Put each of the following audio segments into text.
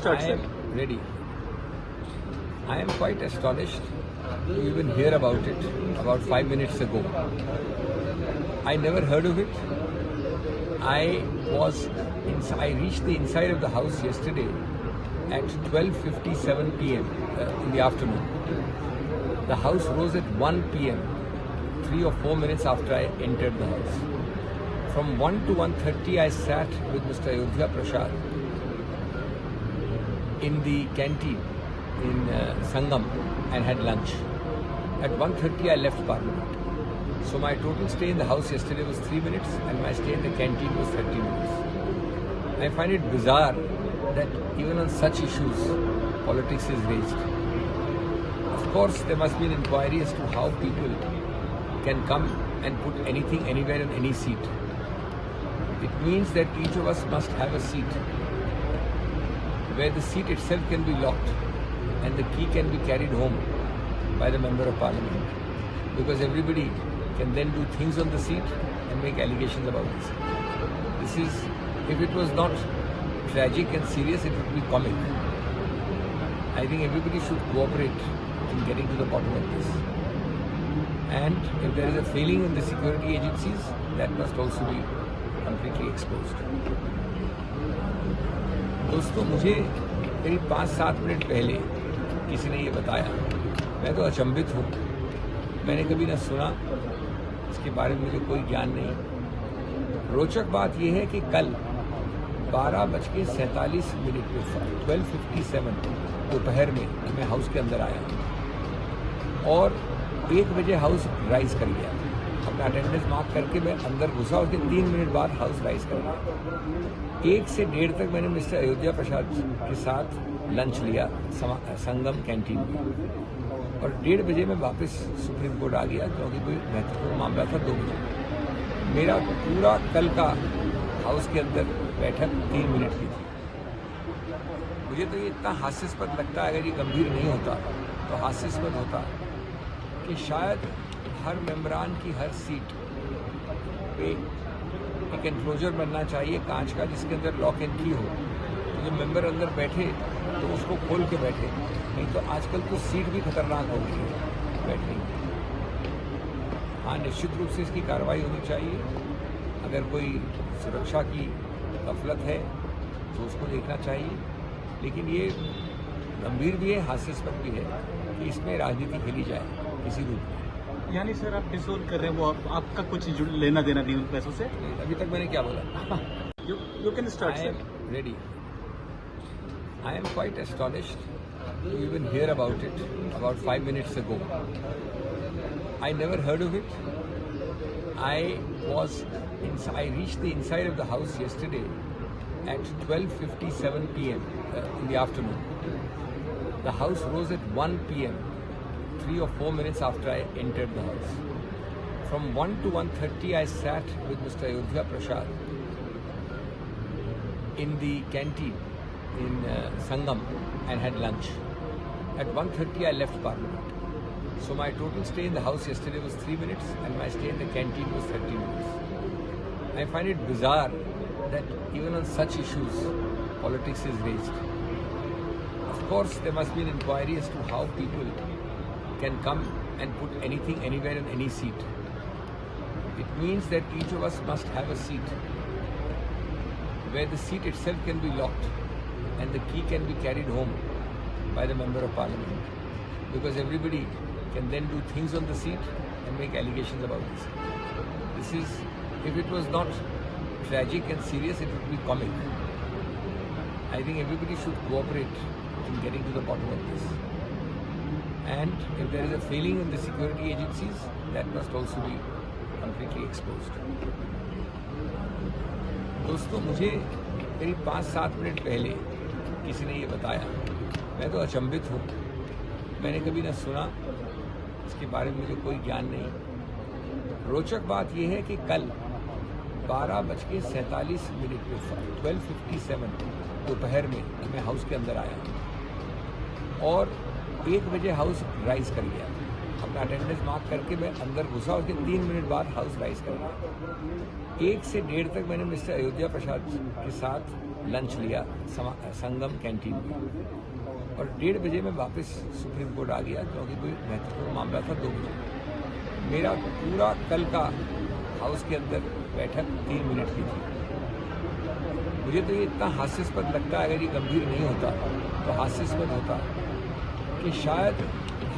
start, I sir. am ready. I am quite astonished to even hear about it about 5 minutes ago. I never heard of it. I reached the inside of the house yesterday at 12:57 p.m. In the afternoon. The house rose at 1 p.m. 3 or 4 minutes after I entered the house. From 1 to 1:30 I sat with Mr. Ayodhya Prasad in the canteen in Sangam and had lunch. At 1:30 I left Parliament. So my total stay in the house yesterday was 3 minutes and my stay in the canteen was 30 minutes. I find it bizarre that even on such issues, politics is raised. Of course, there must be an inquiry as to how people can come and put anything anywhere in any seat. It means that each of us must have a seat where the seat itself can be locked and the key can be carried home by the Member of Parliament, because everybody can then do things on the seat and make allegations about the seat. If it was not tragic and serious, it would be comic. I think everybody should cooperate in getting to the bottom of this. And if there is a failing in the security agencies, that must also be completely exposed. दोस्तों, मुझे करीब 5-7 minute पहले किसी ने ये बताया। मैं तो अचंभित हूँ। मैंने कभी ना सुना, इसके बारे में मुझे कोई ज्ञान नहीं। रोचक बात यह है कि कल 12:47 पे 12:57 दोपहर में मैं हाउस के अंदर आया और 1 बजे हाउस राइज कर गया। अपना अटेंडेंस मार्क करके मैं अंदर घुसा और 3 मिनट बाद हाउस राइज कर गया। 1 से 1:30 तक मैंने मिस्टर अयोध्या प्रसाद के साथ लंच लिया संगम कैंटीन में और 1:30 बजे मैं वापस सुप्रीम कोर्ट आ गया, क्योंकि कोई महत्वपूर्ण मामला था। 2 बजे मेरा पूरा कल का हाउस के अंदर बैठक 3 मिनट की थी। मुझे तो ये इतना हास्यास्पद लगता है, अगर ये गंभीर नहीं होता तो हास्यास्पद होता कि शायद हर मेंबरान की हर सीट पे एक एनक्लोजर बनना चाहिए कांच का, जिसके अंदर लॉक एंड की हो, तो जो मेंबर अंदर बैठे तो उसको खोल के बैठे। नहीं तो आजकल तो सीट भी खतरनाक हो गई है बैठने की। हाँ, निश्चित रूप से इसकी कार्रवाई होनी चाहिए। अगर कोई सुरक्षा की गफलत है तो उसको देखना चाहिए, लेकिन ये गंभीर भी है, हास्यास्पद भी है कि इसमें राजनीति खेली जाए किसी रूप में। यानी सर आप डिसोल्व कर रहे हैं, वो आपका कुछ लेना देना नहीं उन पैसों से? अभी तक मैंने क्या बोला? You can start, sir. I am ready. I am quite astonished to even hear about it about 5 minutes ago. I never heard of it. I reached the inside of the house yesterday at 12:57 p.m. In the afternoon. The house rose at 1 p.m. 3 or 4 minutes after I entered the house. From 1 to 1:30 I sat with Mr. Ayodhya Prasad in the canteen in Sangam and had lunch. At 1:30 I left Parliament. So my total stay in the house yesterday was 3 minutes and my stay in the canteen was 30 minutes. I find it bizarre that even on such issues, politics is raised. Of course, there must be an inquiry as to how people can come and put anything anywhere in any seat. It means that each of us must have a seat where the seat itself can be locked and the key can be carried home by the Member of Parliament, because everybody can then do things on the seat and make allegations about the seat. If it was not tragic and serious, it would be comic. I think everybody should cooperate in getting to the bottom of this. And if there is a failing in the security agencies, that must also be completely exposed. दोस्तों, मुझे करीब 5-7 minute पहले किसी ने ये बताया। मैं तो अचंभित हूँ। मैंने कभी ना सुना, इसके बारे में मुझे कोई ज्ञान नहीं। रोचक बात यह है कि कल 12:47 पे 12:57 दोपहर में मैं हाउस के अंदर आया और 1 बजे हाउस राइज कर गया। अपना अटेंडेंस मार्क करके मैं अंदर घुसा और 3 मिनट बाद हाउस राइज कर गया। 1 से 1:30 तक मैंने मिस्टर अयोध्या प्रसाद के साथ लंच लिया संगम कैंटीन में, और 1:30 बजे मैं वापस सुप्रीम कोर्ट आ गया, क्योंकि कोई महत्वपूर्ण मामला था 2 बजे। मेरा पूरा कल का हाउस के अंदर बैठक 3 मिनट की थी। मुझे तो ये इतना हास्यास्पद लगता है, अगर ये गंभीर नहीं होता तो हास्यास्पद होता कि शायद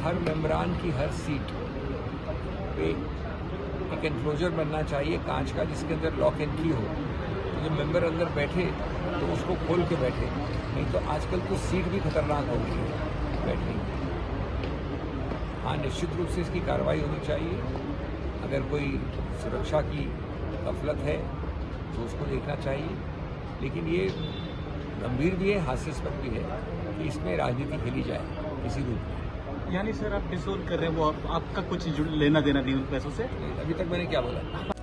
हर मेंबरान की हर सीट पे एक एनक्लोजर बनना चाहिए कांच का, जिसके अंदर लॉक एंड की हो, तो जो मेंबर अंदर बैठे तो उसको खोल के बैठे। नहीं तो आजकल तो सीट भी खतरनाक हो गई है बैठने की। हाँ, निश्चित रूप से इसकी कार्रवाई होनी चाहिए। अगर कोई सुरक्षा की गफलत है तो उसको देखना चाहिए, लेकिन ये गंभीर भी है, हास्यास्पद भी है कि इसमें राजनीति खेली जाए किसी रूप में। यानी सर आप डिसोन कर रहे हैं वो आपका कुछ लेना देना नहीं उन पैसों से? अभी तक मैंने क्या बोला?